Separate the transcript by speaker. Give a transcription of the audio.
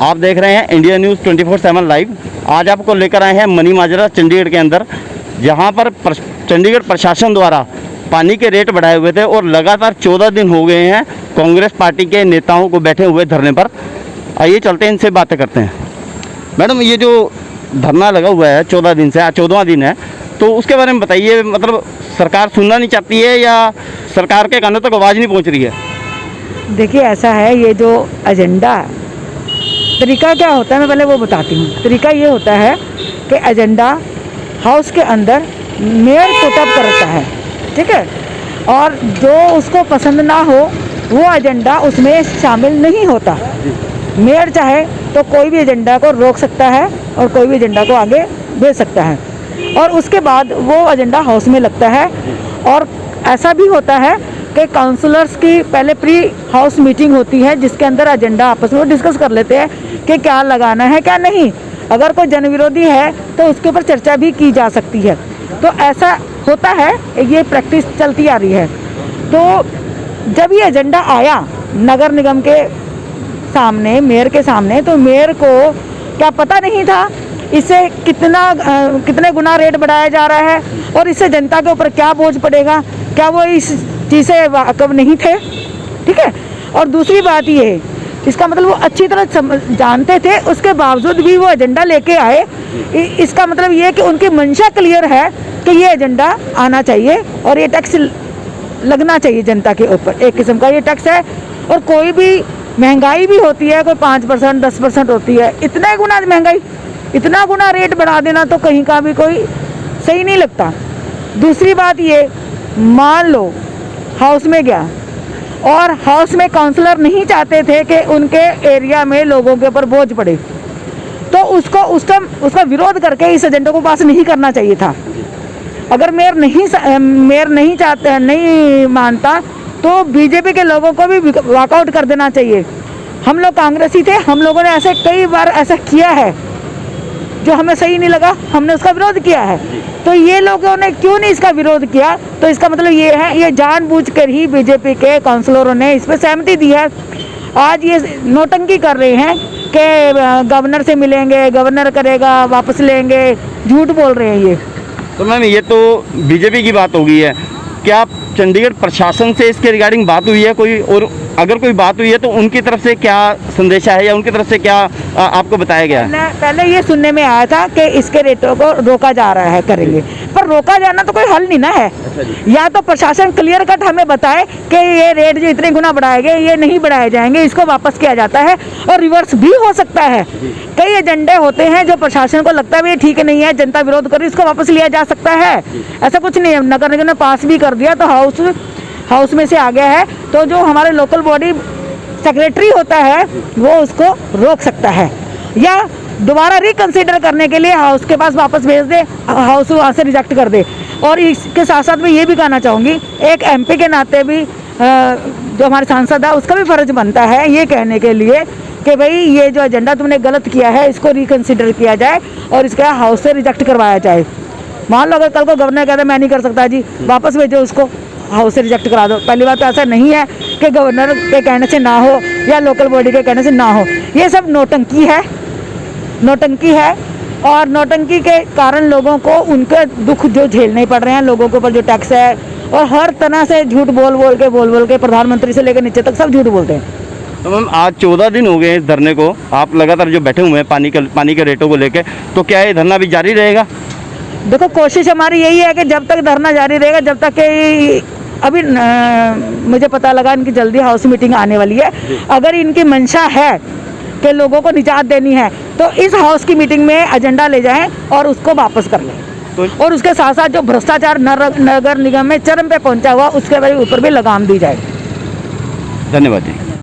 Speaker 1: आप देख रहे हैं इंडिया न्यूज़ 24/7 लाइव। आज आपको लेकर आए हैं मनी माजरा चंडीगढ़ के अंदर, जहां पर चंडीगढ़ प्रशासन द्वारा पानी के रेट बढ़ाए हुए थे और लगातार 14 दिन हो गए हैं कांग्रेस पार्टी के नेताओं को बैठे हुए धरने पर। आइए चलते हैं, इनसे बातें करते हैं। मैडम, ये जो धरना लगा हुआ है 14 दिन से, आज 14वां दिन है, तो उसके बारे में बताइए। मतलब सरकार सुनना नहीं चाहती है या सरकार के कानों तक आवाज़ नहीं पहुंच रही है?
Speaker 2: देखिए, ऐसा है, ये जो एजेंडा, तरीका क्या होता है मैं पहले वो बताती हूँ। तरीका ये होता है कि एजेंडा हाउस के अंदर मेयर पुटअप करता है, ठीक है, और जो उसको पसंद ना हो वो एजेंडा उसमें शामिल नहीं होता। मेयर चाहे तो कोई भी एजेंडा को रोक सकता है और कोई भी एजेंडा को आगे भेज सकता है, और उसके बाद वो एजेंडा हाउस में लगता है। और ऐसा भी होता है कि काउंसलर्स की पहले प्री हाउस मीटिंग होती है, जिसके अंदर एजेंडा आपस में डिस्कस कर लेते हैं कि क्या लगाना है क्या नहीं। अगर कोई जनविरोधी है तो उसके ऊपर चर्चा भी की जा सकती है। तो ऐसा होता है, ये प्रैक्टिस चलती आ रही है। तो जब ये एजेंडा आया नगर निगम के सामने, मेयर के सामने, तो मेयर को क्या पता नहीं था इससे कितने गुना रेट बढ़ाया जा रहा है और इससे जनता के ऊपर क्या बोझ पड़ेगा, क्या वो इस चीज़ से वाकिफ नहीं थे, ठीक है। और दूसरी बात ये, इसका मतलब वो अच्छी तरह जानते थे, उसके बावजूद भी वो एजेंडा लेके आए। इसका मतलब ये कि उनकी मंशा क्लियर है कि ये एजेंडा आना चाहिए और ये टैक्स लगना चाहिए जनता के ऊपर। एक किस्म का ये टैक्स है, और कोई भी महंगाई भी होती है, कोई 5% 10% होती है, इतना गुना महंगाई, इतना गुना रेट बढ़ा देना तो कहीं का भी कोई सही नहीं लगता। दूसरी बात ये, मान लो हाउस में गया और हाउस में काउंसलर नहीं चाहते थे कि उनके एरिया में लोगों के ऊपर बोझ पड़े, तो उसका विरोध करके इस एजेंडा को पास नहीं करना चाहिए था। अगर मेयर नहीं चाहते, नहीं मानता, तो बीजेपी के लोगों को भी वॉकआउट कर देना चाहिए। हम लोग कांग्रेसी थे, हम लोगों ने ऐसे कई बार ऐसा किया है, जो हमें सही नहीं लगा हमने उसका विरोध किया है। तो ये लोगों ने क्यों नहीं इसका विरोध किया? तो इसका मतलब ये है, ये जानबूझकर ही बीजेपी के काउंसलरों ने इस पर सहमति दी है। आज ये नोटंकी कर रहे हैं कि गवर्नर से मिलेंगे, गवर्नर करेगा, वापस लेंगे, झूठ बोल रहे हैं ये।
Speaker 1: तो मैम, ये तो बीजेपी की बात हो गई है, क्या चंडीगढ़ प्रशासन से इसके रिगार्डिंग बात हुई है कोई? और अगर कोई बात हुई है तो उनकी तरफ से क्या संदेशा है या उनकी तरफ से क्या आपको बताया गया है?
Speaker 2: पहले ये सुनने में आया था कि इसके रेटों को रोका जा रहा है, करेंगे, पर रोका जाना तो कोई हल नहीं ना है। या तो प्रशासन क्लियर कट हमें बताए कि ये रेट जो इतने गुना बढ़ाए गए, ये नहीं बढ़ाए जाएंगे, इसको वापस किया जाता है। और रिवर्स भी हो सकता है, कई एजेंडे होते हैं जो प्रशासन को लगता है ये ठीक नहीं है, जनता विरोध कर रही, इसको वापस लिया जा सकता है। ऐसा कुछ नहीं है, नगर निगम ने पास भी कर दिया तो हाउस में से आ गया है, तो जो हमारे लोकल बॉडी सेक्रेटरी होता है वो उसको रोक सकता है, या दोबारा रिकंसिडर करने के लिए हाउस के पास वापस भेज दे, हाउस वहाँ से रिजेक्ट कर दे। और इसके साथ साथ मैं ये भी कहना चाहूँगी, एक एमपी के नाते भी जो हमारे सांसद है उसका भी फर्ज बनता है ये कहने के लिए कि भाई ये जो एजेंडा तुमने गलत किया है इसको रिकंसिडर किया जाए और इसका हाउस से रिजेक्ट करवाया जाए। मान लो अगर कल को गवर्नर कहता है मैं नहीं कर सकता जी, वापस भेजो उसको, हाउस से रिजेक्ट करा दो। पहली बात तो ऐसा नहीं है कि गवर्नर के कहने से ना हो या लोकल बॉडी के कहने से ना हो, ये सब नौटंकी है। और नौटंकी के कारण लोगों को उनके दुख जो झेलने पड़ रहे हैं, लोगों के ऊपर जो टैक्स है, और हर तरह से झूठ बोल के प्रधानमंत्री से लेकर नीचे तक सब झूठ बोलते हैं।
Speaker 1: तो मैम, आज 14 दिन हो गए इस धरने को, आप लगातार जो बैठे हुए हैं पानी के रेटों को लेकर, तो क्या ये धरना भी जारी रहेगा?
Speaker 2: देखो, कोशिश हमारी यही है कि जब तक धरना जारी रहेगा, जब तक कि अभी मुझे पता लगा इनकी जल्दी हाउस मीटिंग आने वाली है। अगर इनकी मंशा है कि लोगों को निजात देनी है तो इस हाउस की मीटिंग में एजेंडा ले जाएं और उसको वापस कर लें। तो और उसके साथ साथ जो भ्रष्टाचार नगर निगम में चरम पे पहुंचा हुआ उसके ऊपर भी लगाम दी जाए।
Speaker 1: धन्यवाद जी।